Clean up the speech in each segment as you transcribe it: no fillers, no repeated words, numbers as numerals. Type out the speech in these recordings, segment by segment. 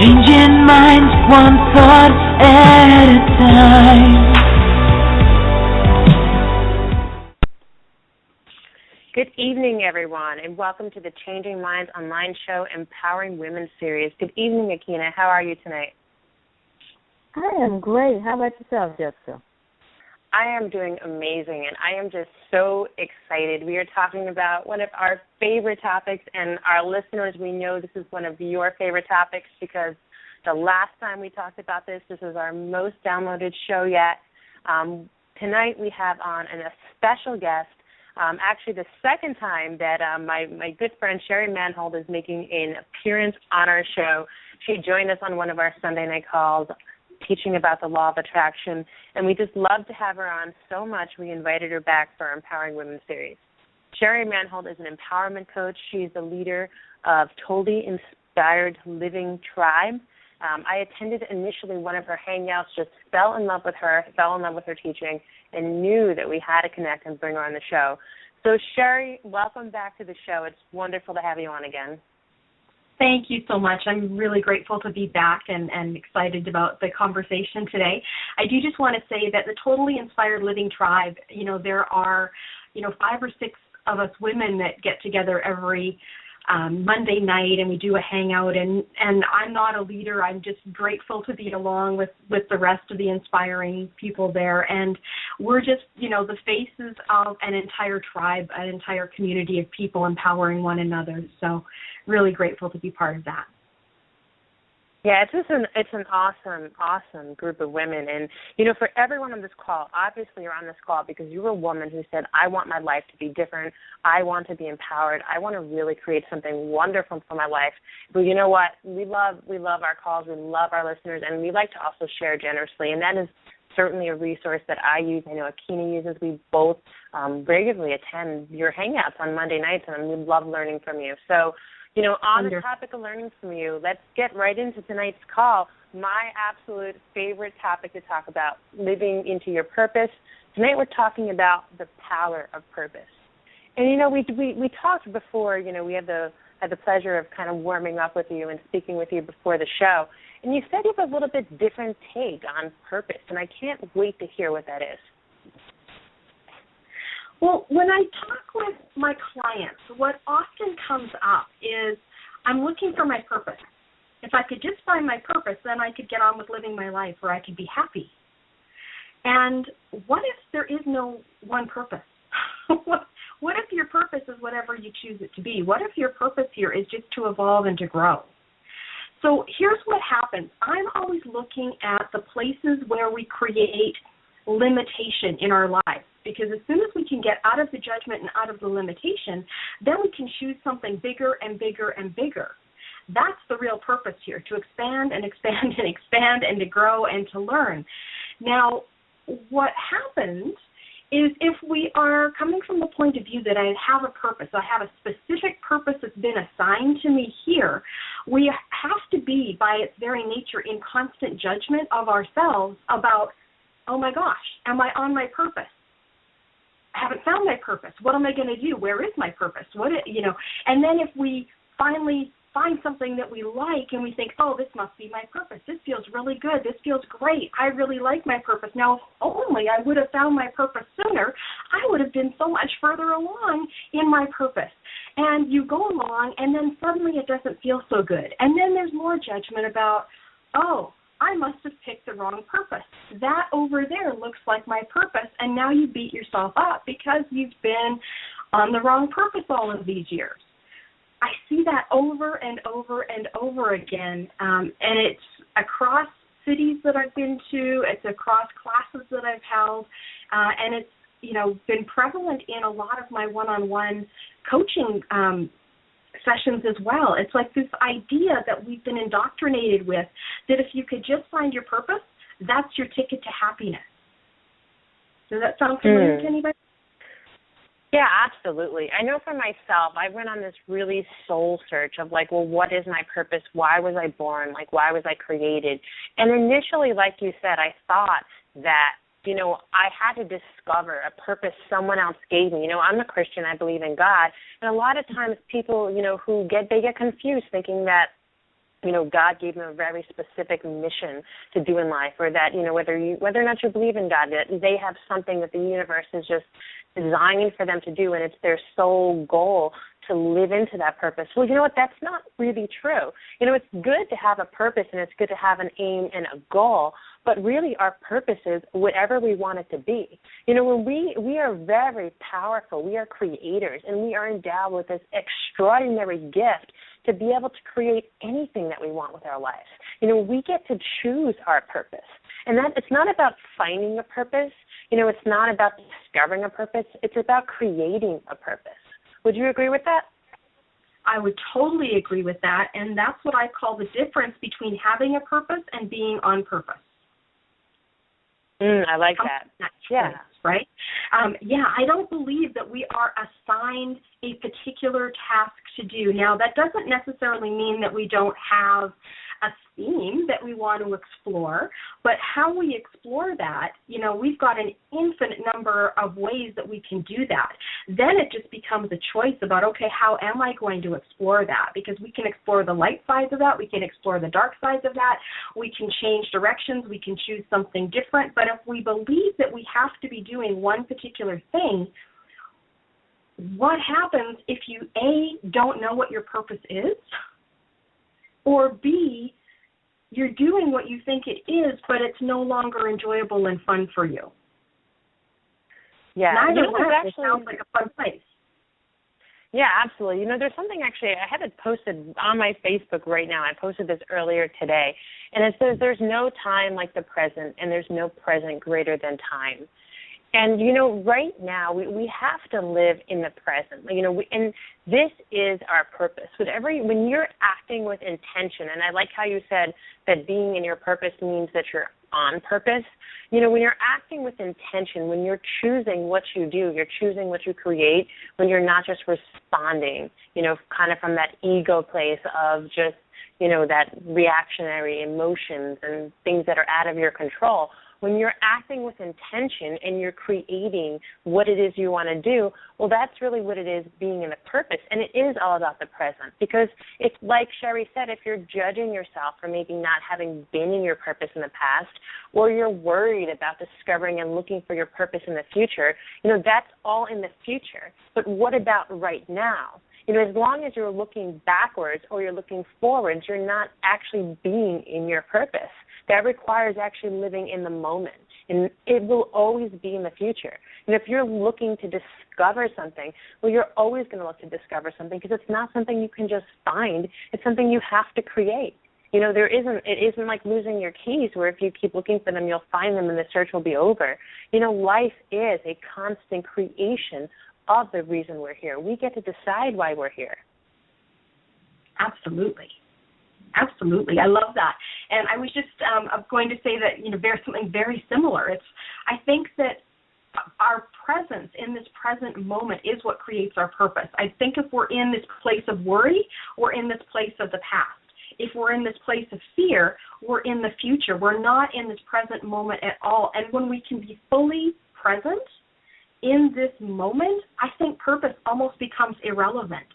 Changing minds one thought at a time. Good evening, everyone, and welcome to the Changing Minds online show, Empowering Women series. Good evening, Akina. How are you tonight? I am great. How about yourself, Jessica? I am doing amazing, and I am just so excited. We are talking about one of our favorite topics, and our listeners, we know this is one of your favorite topics because the last time we talked about this is our most downloaded show yet. Tonight we have on a special guest, actually the second time that my good friend Sherry Manhold is making an appearance on our show. She joined us on one of our Sunday night calls, teaching about the law of attraction, and we just love to have her on so much we invited her back for our Empowering Women series. Sherry Manhold is an empowerment coach. She's the leader of Totally Inspired Living Tribe. I attended initially one of her hangouts, just fell in love with her, fell in love with her teaching, and knew that we had to connect and bring her on the show. So, Sherry, welcome back to the show. It's wonderful to have you on again. Thank you so much. I'm really grateful to be back and excited about the conversation today. I do just want to say that the Totally Inspired Living Tribe, there are, 5 or 6 of us women that get together every Monday night, and we do a hangout, and I'm not a leader. I'm just grateful to be along with the rest of the inspiring people there, and we're just, the faces of an entire tribe, an entire community of people empowering one another, so really grateful to be part of that. Yeah, it's an awesome group of women. And, for everyone on this call, obviously you're on this call because you're a woman who said, I want my life to be different. I want to be empowered. I want to really create something wonderful for my life. But you know what? We love our calls. We love our listeners. And we like to also share generously. And that is certainly a resource that I use. I know Akina uses. We both regularly attend your hangouts on Monday nights, and we love learning from you. So, on the topic of learning from you, let's get right into tonight's call. My absolute favorite topic to talk about, living into your purpose. Tonight we're talking about the power of purpose. And, we talked before, we had the pleasure of kind of warming up with you and speaking with you before the show. And you said you have a little bit different take on purpose, and I can't wait to hear what that is. Well, when I talk with my clients, what often comes up is I'm looking for my purpose. If I could just find my purpose, then I could get on with living my life or I could be happy. And what if there is no one purpose? What if your purpose is whatever you choose it to be? What if your purpose here is just to evolve and to grow? So here's what happens. I'm always looking at the places where we create limitation in our lives. Because as soon as we can get out of the judgment and out of the limitation, then we can choose something bigger and bigger and bigger. That's the real purpose here, to expand and expand and expand and to grow and to learn. Now, what happens is if we are coming from the point of view that I have a purpose, I have a specific purpose that's been assigned to me here, we have to be, by its very nature, in constant judgment of ourselves about, oh my gosh, am I on my purpose? I haven't found my purpose. What am I going to do? Where is my purpose? And then if we finally find something that we like and we think, oh, this must be my purpose. This feels really good. This feels great. I really like my purpose. Now, if only I would have found my purpose sooner, I would have been so much further along in my purpose. And you go along, and then suddenly it doesn't feel so good. And then there's more judgment about, oh, I must have picked the wrong purpose. That over there looks like my purpose, and now you beat yourself up because you've been on the wrong purpose all of these years. I see that over and over and over again, and it's across cities that I've been to, it's across classes that I've held, and it's been prevalent in a lot of my one-on-one coaching sessions as well. It's like this idea that we've been indoctrinated with, that if you could just find your purpose, that's your ticket to happiness. Does that sound familiar to anybody? Yeah, absolutely. I know for myself, I went on this really soul search of what is my purpose? Why was I born? Why was I created? And initially, like you said, I thought that, I had to discover a purpose someone else gave me. I'm a Christian. I believe in God. And a lot of times people, they get confused thinking that God gave them a very specific mission to do in life, or that, whether or not you believe in God, that they have something that the universe is just designing for them to do, and it's their sole goal to live into that purpose. Well, you know what? That's not really true. It's good to have a purpose, and it's good to have an aim and a goal, but really our purpose is whatever we want it to be. When we are very powerful, we are creators, and we are endowed with this extraordinary gift to be able to create anything that we want with our lives. We get to choose our purpose. And that it's not about finding a purpose. It's not about discovering a purpose. It's about creating a purpose. Would you agree with that? I would totally agree with that, and that's what I call the difference between having a purpose and being on purpose. I like that. Yeah. Right? I don't believe that we are assigned a particular task to do. Now, that doesn't necessarily mean that we don't have a theme that we want to explore, but how we explore that, we've got an infinite number of ways that we can do that. Then it just becomes a choice about, okay, how am I going to explore that? Because we can explore the light sides of that, we can explore the dark sides of that, we can change directions, we can choose something different, but if we believe that we have to be doing one particular thing, what happens if you, A, don't know what your purpose is, or B, you're doing what you think it is, but it's no longer enjoyable and fun for you? Yeah. Neither one sounds like a fun place. Yeah, absolutely. There's something actually, I had it posted on my Facebook right now. I posted this earlier today, and it says there's no time like the present, and there's no present greater than time. And, right now we have to live in the present, and this is our purpose. When you're acting with intention, and I like how you said that being in your purpose means that you're on purpose. When you're acting with intention, when you're choosing what you do, you're choosing what you create, when you're not just responding, kind of from that ego place of just, that reactionary emotions and things that are out of your control. When you're acting with intention and you're creating what it is you want to do, well, that's really what it is, being in the purpose. And it is all about the present, because it's like Sherry said, if you're judging yourself for maybe not having been in your purpose in the past, or you're worried about discovering and looking for your purpose in the future, that's all in the future. But what about right now? As long as you're looking backwards or you're looking forwards, you're not actually being in your purpose. That requires actually living in the moment, and it will always be in the future. And if you're looking to discover something, well, you're always going to look to discover something, because it's not something you can just find. It's something you have to create. It isn't like losing your keys, where if you keep looking for them, you'll find them and the search will be over. Life is a constant creation of the reason we're here. We get to decide why we're here. Absolutely. Absolutely. I love that. And I was just going to say that, there's something very similar. I think that our presence in this present moment is what creates our purpose. I think if we're in this place of worry, we're in this place of the past. If we're in this place of fear, we're in the future. We're not in this present moment at all. And when we can be fully present in this moment, I think purpose almost becomes irrelevant.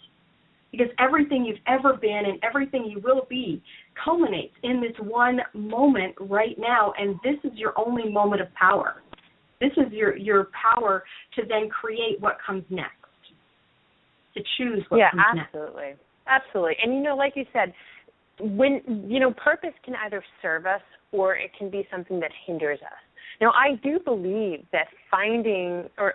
Because everything you've ever been and everything you will be culminates in this one moment right now, and this is your only moment of power. This is your power to then create what comes next, to choose what comes next. Yeah, absolutely. Absolutely. And, like you said, when, purpose can either serve us or it can be something that hinders us. Now, I do believe that finding or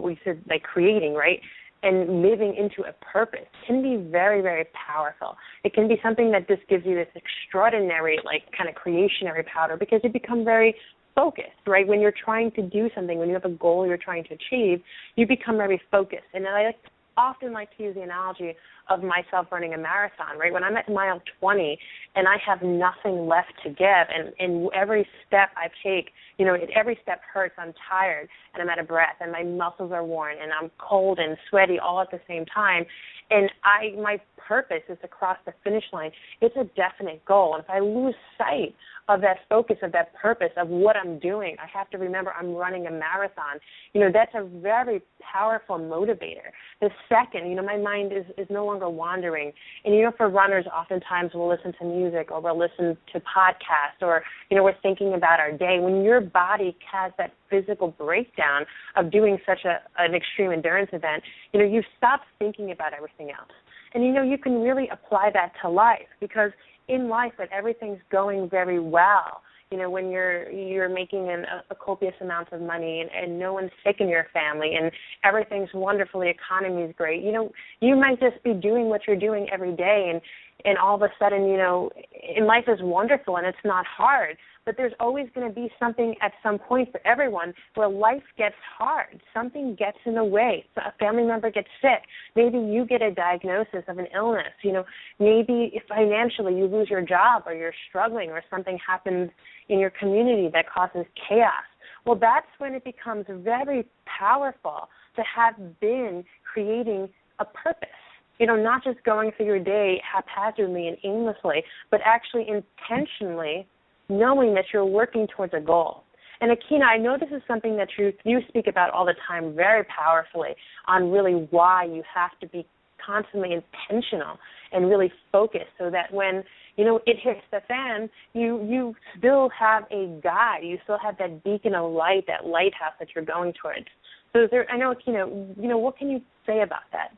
we said like creating, right, and living into a purpose can be very, very powerful. It can be something that just gives you this extraordinary, kind of creationary power, because you become very focused, right? When you're trying to do something, when you have a goal you're trying to achieve, you become very focused. And I often like to use the analogy of myself running a marathon, right? When I'm at mile 20 and I have nothing left to give, and every step I take, every step hurts, I'm tired, and I'm out of breath, and my muscles are worn, and I'm cold and sweaty all at the same time, and my purpose is to cross the finish line. It's a definite goal, and if I lose sight of that focus, of that purpose, of what I'm doing, I have to remember I'm running a marathon. That's a very powerful motivator. The second, my mind is no longer wandering. And, for runners, oftentimes we'll listen to music or we'll listen to podcasts or, we're thinking about our day. When your body has that physical breakdown of doing such an extreme endurance event, you stop thinking about everything else. And, you can really apply that to life, because in life when everything's going very well, when you're making a copious amount of money and no one's sick in your family and everything's wonderful, the economy's great, you might just be doing what you're doing every day and all of a sudden, and life is wonderful and it's not hard. But there's always going to be something at some point for everyone where life gets hard. Something gets in the way. A family member gets sick. Maybe you get a diagnosis of an illness. Maybe financially you lose your job or you're struggling or something happens in your community that causes chaos. Well, that's when it becomes very powerful to have been creating a purpose. Not just going through your day haphazardly and aimlessly, but actually intentionally knowing that you're working towards a goal. And Akina, I know this is something that you speak about all the time very powerfully on really why you have to be constantly intentional and really focused so that when, it hits the fan, you still have a guide. You still have that beacon of light, that lighthouse that you're going towards. So I know, Akina, what can you say about that?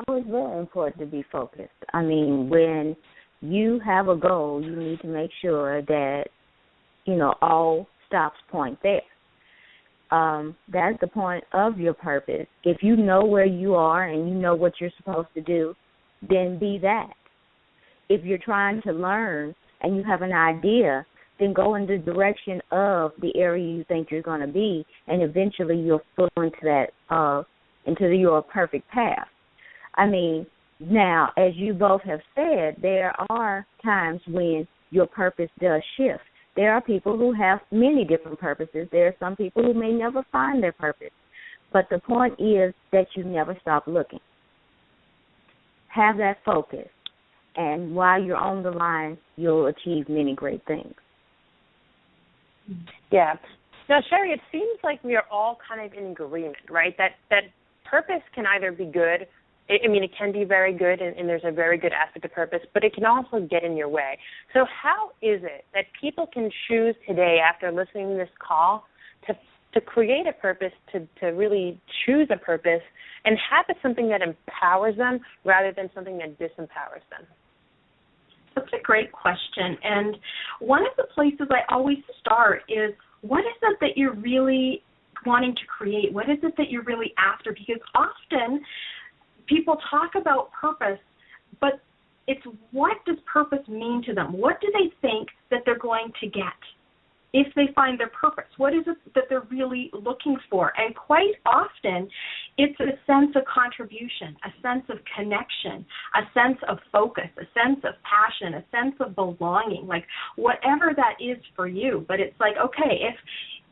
Oh, it's very important to be focused. I mean, when you have a goal, you need to make sure that, all stops point there. That's the point of your purpose. If you know where you are and you know what you're supposed to do, then be that. If you're trying to learn and you have an idea, then go in the direction of the area you think you're going to be, and eventually you'll fall into that, your perfect path. I mean, now, as you both have said, there are times when your purpose does shift. There are people who have many different purposes. There are some people who may never find their purpose. But the point is that you never stop looking. Have that focus. And while you're on the line, you'll achieve many great things. Yeah. Now, Sherry, it seems like we are all kind of in agreement, right? That purpose can either be good. It can be very good, and there's a very good aspect of purpose, but it can also get in your way. So how is it that people can choose today, after listening to this call, to create a purpose, to really choose a purpose, and have it something that empowers them rather than something that disempowers them? That's a great question. And one of the places I always start is, what is it that you're really wanting to create? What is it that you're really after? Because often people talk about purpose, but it's, what does purpose mean to them? What do they think that they're going to get if they find their purpose? What is it that they're really looking for? And quite often, it's a sense of contribution, a sense of connection, a sense of focus, a sense of passion, a sense of belonging, like whatever that is for you. But it's like, okay,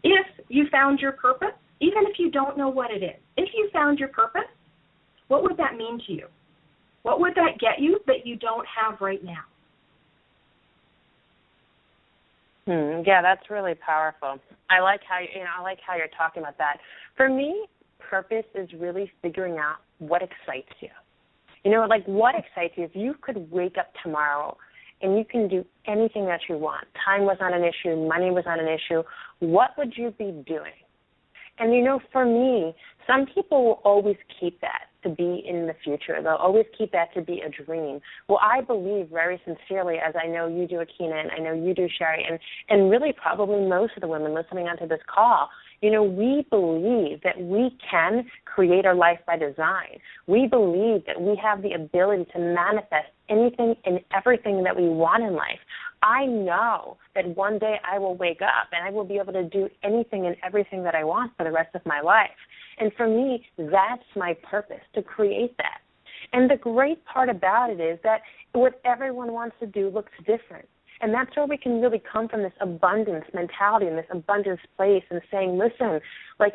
if you found your purpose, even if you don't know what it is, if you found your purpose, what would that mean to you? What would that get you that you don't have right now? Yeah, that's really powerful. I like how you're talking about that. For me, purpose is really figuring out what excites you. What excites you? If you could wake up tomorrow and you can do anything that you want, time was not an issue, money was not an issue, what would you be doing? And, for me, some people will always keep that to be in the future. They'll always keep that to be a dream. Well, I believe very sincerely, as I know you do, Akina, and I know you do, Sherry, and really probably most of the women listening onto this call, we believe that we can create our life by design. We believe that we have the ability to manifest anything and everything that we want in life. I know that one day I will wake up and I will be able to do anything and everything that I want for the rest of my life. And for me, that's my purpose, to create that. And the great part about it is that what everyone wants to do looks different. And that's where we can really come from, this abundance mentality and this abundance place, and saying, listen,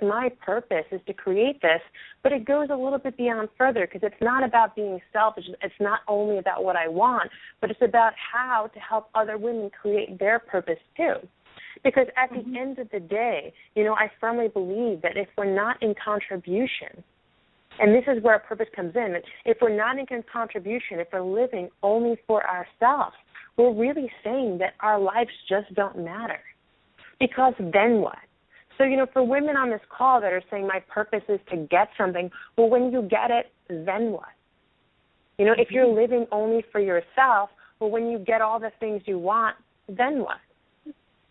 my purpose is to create this, but it goes a little bit beyond further, because it's not about being selfish. It's not only about what I want, but it's about how to help other women create their purpose too. Because at the end of the day, I firmly believe that if we're not in contribution, and this is where our purpose comes in, that if we're not in contribution, if we're living only for ourselves, we're really saying that our lives just don't matter. Because then what? So, for women on this call that are saying my purpose is to get something, well, when you get it, then what? If you're living only for yourself, well, when you get all the things you want, then what?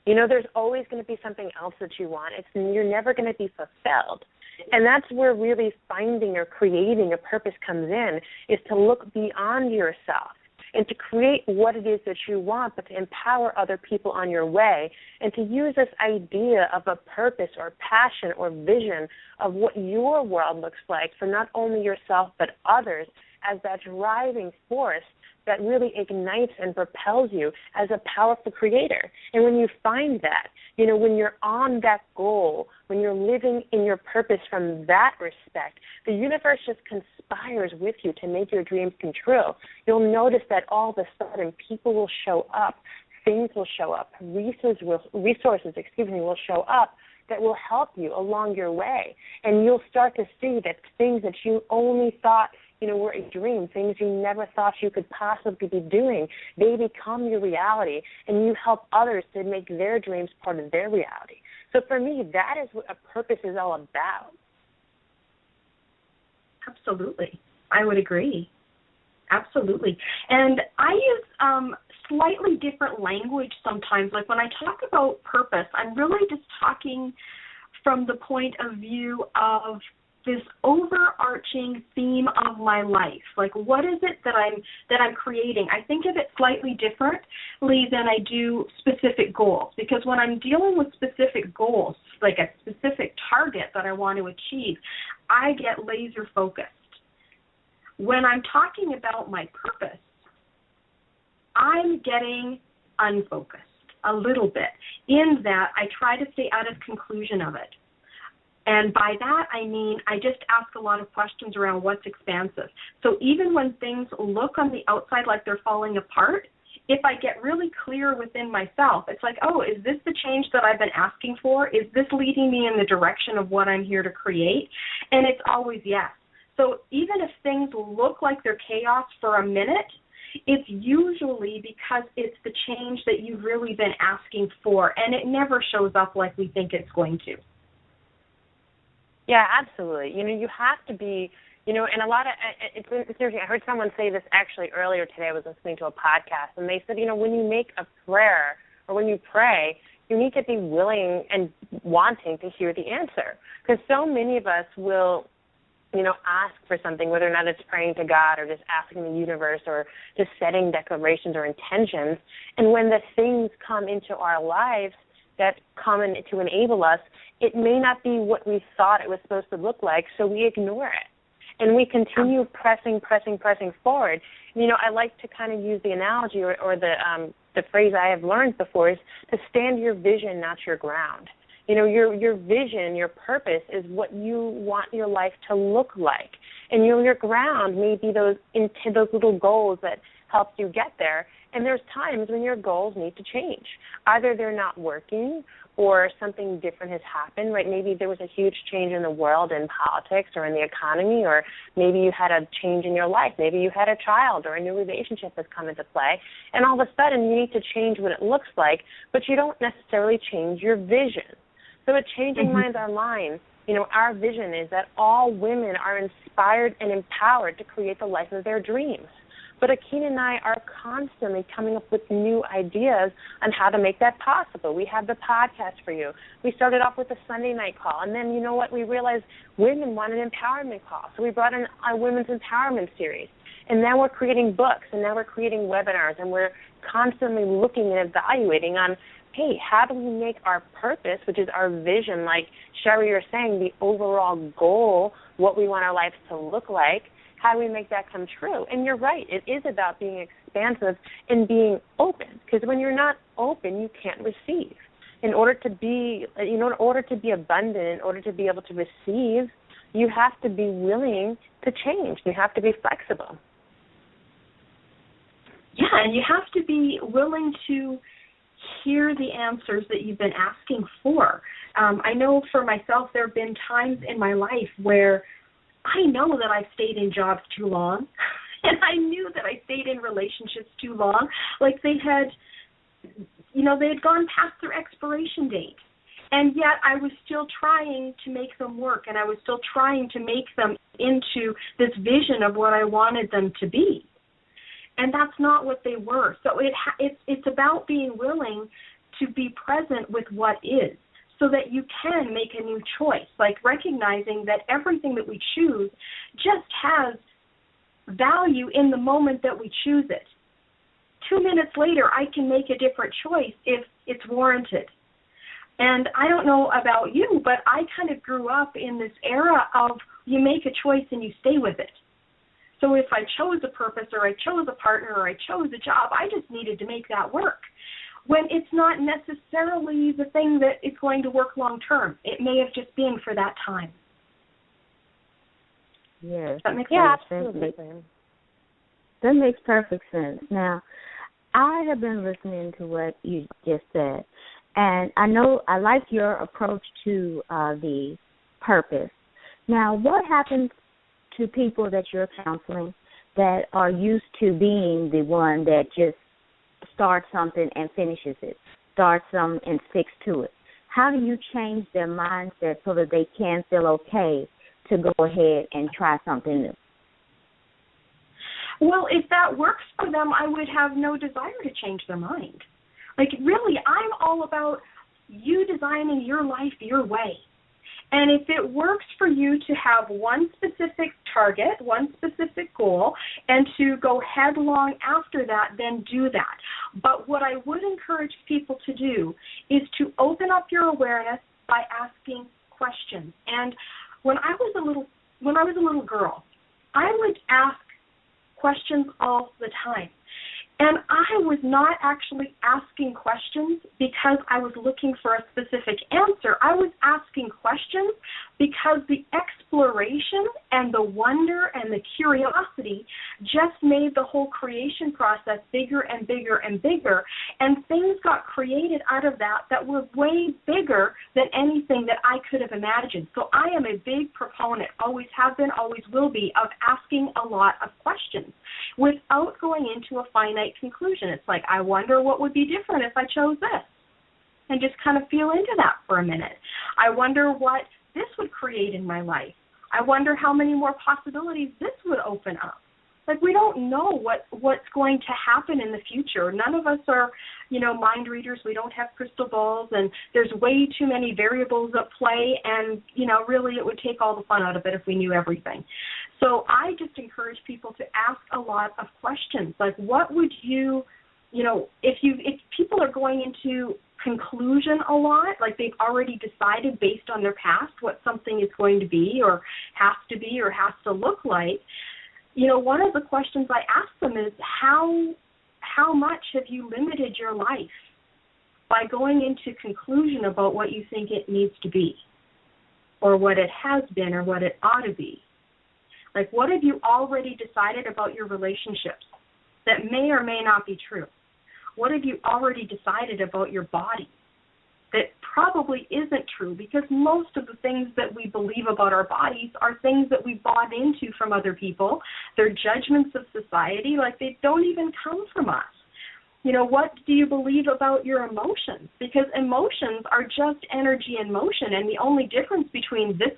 There's always going to be something else that you want. You're never going to be fulfilled. And that's where really finding or creating a purpose comes in, is to look beyond yourself and to create what it is that you want, but to empower other people on your way, and to use this idea of a purpose or passion or vision of what your world looks like for not only yourself but others as that driving force that really ignites and propels you as a powerful creator. And when you find that, when you're on that goal, when you're living in your purpose from that respect, the universe just conspires with you to make your dreams come true. You'll notice that all of a sudden people will show up, things will show up, resources will show up that will help you along your way. And you'll start to see that things that you only thought were a dream, things you never thought you could possibly be doing, they become your reality, and you help others to make their dreams part of their reality. So for me, that is what a purpose is all about. Absolutely. I would agree. Absolutely. And I use slightly different language sometimes. Like when I talk about purpose, I'm really just talking from the point of view of this overarching theme of my life. Like, what is it that I'm creating? I think of it slightly differently than I do specific goals, because when I'm dealing with specific goals, like a specific target that I want to achieve, I get laser focused. When I'm talking about my purpose, I'm getting unfocused a little bit, in that I try to stay out of conclusion of it. And by that, I mean I just ask a lot of questions around what's expansive. So even when things look on the outside like they're falling apart, if I get really clear within myself, it's like, oh, is this the change that I've been asking for? Is this leading me in the direction of what I'm here to create? And it's always yes. So even if things look like they're chaos for a minute, it's usually because it's the change that you've really been asking for, and it never shows up like we think it's going to. Yeah, absolutely. You have to be, and a lot of, it's interesting, I heard someone say this actually earlier today. I was listening to a podcast, and they said, when you make a prayer or when you pray, you need to be willing and wanting to hear the answer. Because so many of us will, ask for something, whether or not it's praying to God or just asking the universe or just setting declarations or intentions. And when the things come into our lives that come in to enable us, it may not be what we thought it was supposed to look like, so we ignore it. And we continue pressing forward. I like to kind of use the analogy or the phrase I have learned before is to stand your vision, not your ground. Your vision, your purpose is what you want your life to look like. And your ground may be those little goals that help you get there. And there's times when your goals need to change. Either they're not working or something different has happened, right? Maybe there was a huge change in the world, in politics or in the economy, or maybe you had a change in your life. Maybe you had a child or a new relationship has come into play. And all of a sudden you need to change what it looks like, but you don't necessarily change your vision. So at Changing Minds Online, our vision is that all women are inspired and empowered to create the life of their dreams. But Akeen and I are constantly coming up with new ideas on how to make that possible. We have the podcast for you. We started off with a Sunday night call, and then, we realized women want an empowerment call. So we brought in a women's empowerment series. And now we're creating books, and now we're creating webinars, and we're constantly looking and evaluating on, hey, how do we make our purpose, which is our vision, like Sherry, you're saying, the overall goal, what we want our lives to look like, how do we make that come true? And you're right, it is about being expansive and being open, because when you're not open, you can't receive. In order to be abundant, in order to be able to receive, you have to be willing to change. You have to be flexible. Yeah, and you have to be willing to hear the answers that you've been asking for. I know for myself there have been times in my life where I know that I've stayed in jobs too long, and I knew that I stayed in relationships too long. Like they had gone past their expiration date. And yet I was still trying to make them work, and I was still trying to make them into this vision of what I wanted them to be. And that's not what they were. So it's about being willing to be present with what is, so that you can make a new choice, like recognizing that everything that we choose just has value in the moment that we choose it. 2 minutes later, I can make a different choice if it's warranted. And I don't know about you, but I kind of grew up in this era of you make a choice and you stay with it. So if I chose a purpose or I chose a partner or I chose a job, I just needed to make that work, when it's not necessarily the thing that is going to work long term. It may have just been for that time. Yes. That makes Yeah, sense. absolutely. That makes perfect sense. Now, I have been listening to what you just said, and I know I like your approach to the purpose. Now, what happens to people that you're counseling that are used to being the one that just starts something and finishes it, starts some and sticks to it? How do you change their mindset so that they can feel okay to go ahead and try something new? Well, if that works for them, I would have no desire to change their mind. Like, really, I'm all about you designing your life your way. And if it works for you to have one specific target, one specific goal, and to go headlong after that, then do that. But what I would encourage people to do is to open up your awareness by asking questions. And when I was a little girl, I would ask questions all the time. And I was not actually asking questions because I was looking for a specific answer. I was asking questions because the exploration and the wonder and the curiosity just made the whole creation process bigger and bigger and bigger. And things got created out of that were way bigger than anything that I could have imagined. So I am a big proponent, always have been, always will be, of asking a lot of questions without going into a finite conclusion. It's like, I wonder what would be different if I chose this, and just kind of feel into that for a minute. I wonder what this would create in my life. I wonder how many more possibilities this would open up. Like, we don't know what's going to happen in the future. None of us are, mind readers. We don't have crystal balls, and there's way too many variables at play, and, really it would take all the fun out of it if we knew everything. So I just encourage people to ask a lot of questions. Like, what would you, if people are going into conclusion a lot, like they've already decided based on their past what something is going to be or has to look like, one of the questions I ask them is how much have you limited your life by going into conclusion about what you think it needs to be, or what it has been, or what it ought to be? Like, what have you already decided about your relationships that may or may not be true? What have you already decided about your body that probably isn't true? Because most of the things that we believe about our bodies are things that we bought into from other people. They're judgments of society, like they don't even come from us. What do you believe about your emotions? Because emotions are just energy in motion, and the only difference between this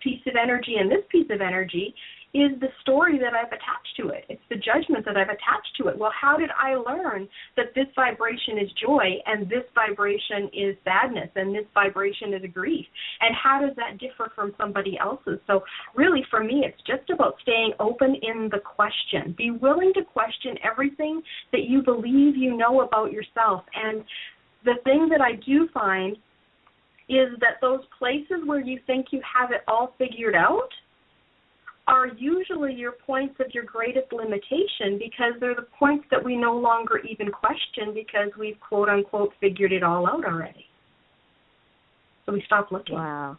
piece of energy and this piece of energy is the story that I've attached to it. It's the judgment that I've attached to it. Well, how did I learn that this vibration is joy and this vibration is sadness and this vibration is grief? And how does that differ from somebody else's? So really, for me, it's just about staying open in the question. Be willing to question everything that you believe you know about yourself. And the thing that I do find is that those places where you think you have it all figured out are usually your points of your greatest limitation, because they're the points that we no longer even question because we've, quote, unquote, figured it all out already. So we stop looking. Wow.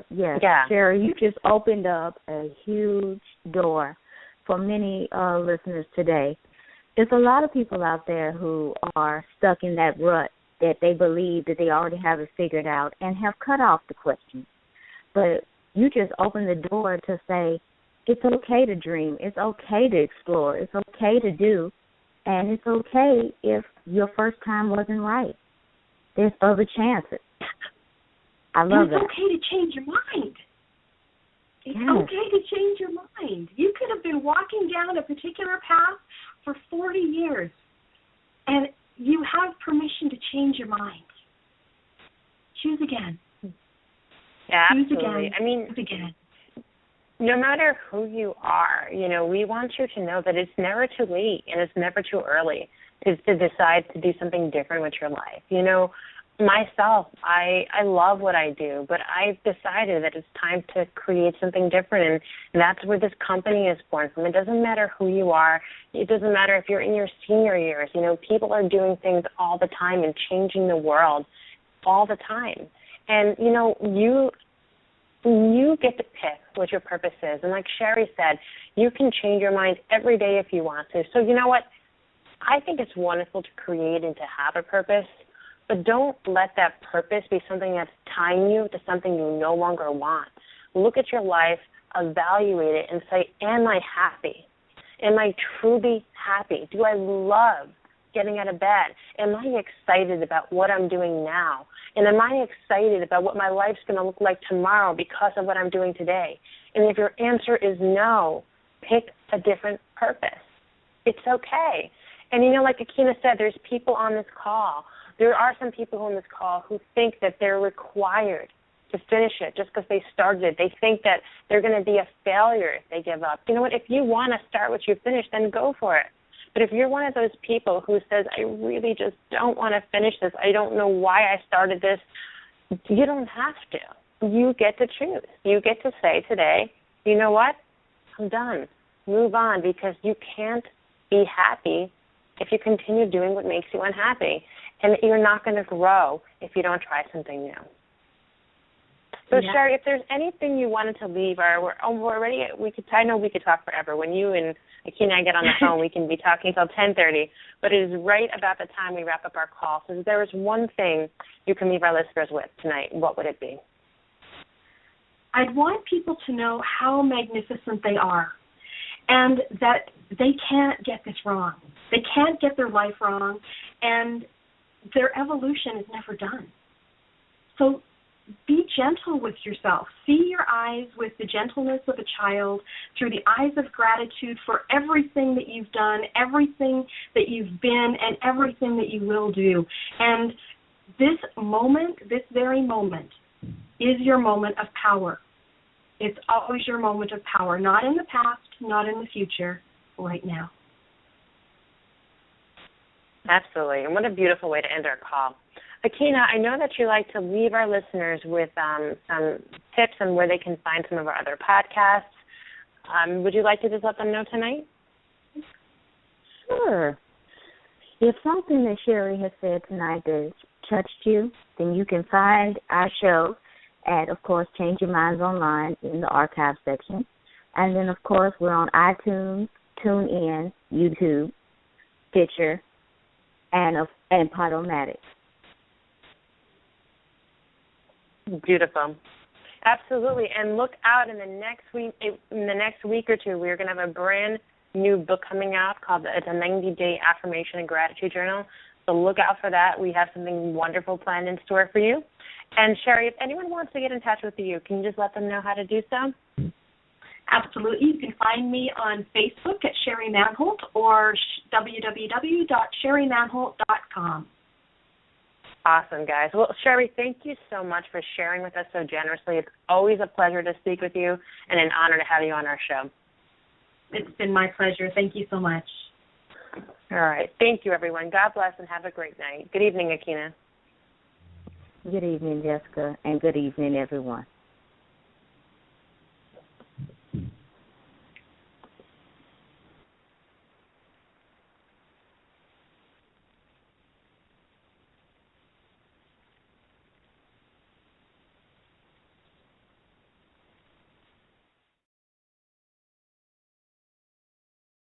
Yes. Yeah. Sherry, you just opened up a huge door for many listeners today. there's a lot of people out there who are stuck in that rut that they believe that they already have it figured out and have cut off the questions. But you just open the door to say, it's okay to dream, it's okay to explore, it's okay to do, and it's okay if your first time wasn't right. There's other chances. I love that. It's okay to change your mind. It's okay to change your mind. You could have been walking down a particular path for 40 years, and you have permission to change your mind. Choose again. Yeah, Choose absolutely. again. I mean, choose again. No matter who you are, we want you to know that it's never too late and it's never too early to decide to do something different with your life. Myself, I love what I do, but I've decided that it's time to create something different, and that's where this company is born from. It doesn't matter who you are. It doesn't matter if you're in your senior years. People are doing things all the time and changing the world all the time. And, you get to pick what your purpose is. And like Sherry said, you can change your mind every day if you want to. So you know what? I think it's wonderful to create and to have a purpose, but don't let that purpose be something that's tying you to something you no longer want. Look at your life, evaluate it, and say, am I happy? Am I truly happy? Do I love getting out of bed? Am I excited about what I'm doing now? And am I excited about what my life's going to look like tomorrow because of what I'm doing today? And if your answer is no, pick a different purpose. It's okay. And like Akina said, there's people on this call. There are some people on this call who think that they're required to finish it just because they started it. They think that they're going to be a failure if they give up. You know what? If you want to start what you finish, then go for it. But if you're one of those people who says, I really just don't want to finish this, I don't know why I started this, you don't have to. You get to choose. You get to say today, you know what? I'm done. Move on, because you can't be happy if you continue doing what makes you unhappy. And you're not going to grow if you don't try something new. So, yeah. Sherry, if there's anything you wanted to leave, or we're already, I know we could talk forever. When you and Akina and I get on the phone, we can be talking until 10:30, but it is right about the time we wrap up our call. So if there was one thing you can leave our listeners with tonight, what would it be? I'd want people to know how magnificent they are, and that they can't get this wrong. They can't get their life wrong, and their evolution is never done. So be gentle with yourself. See your eyes with the gentleness of a child, through the eyes of gratitude for everything that you've done, everything that you've been, and everything that you will do. And this moment, this very moment, is your moment of power. It's always your moment of power, not in the past, not in the future, right now. Absolutely. And what a beautiful way to end our call. Akina, I know that you like to leave our listeners with some tips on where they can find some of our other podcasts. Would you like to just let them know tonight? Sure. If something that Sherry has said tonight has touched you, then you can find our show at, of course, Change Your Minds Online in the archive section. And then, of course, we're on iTunes, TuneIn, YouTube, Stitcher, and Podomatic. Beautiful. Absolutely. And look out in the next week or two, we're going to have a brand new book coming out called It's a 90-Day Affirmation and Gratitude Journal. So look out for that. We have something wonderful planned in store for you. And Sherry, if anyone wants to get in touch with you, can you just let them know how to do so? Absolutely. You can find me on Facebook at Sherry Manholt or www.sherrymanholt.com. Awesome, guys. Well, Sherry, thank you so much for sharing with us so generously. It's always a pleasure to speak with you and an honor to have you on our show. It's been my pleasure. Thank you so much. All right. Thank you, everyone. God bless and have a great night. Good evening, Akina. Good evening, Jessica, and good evening, everyone.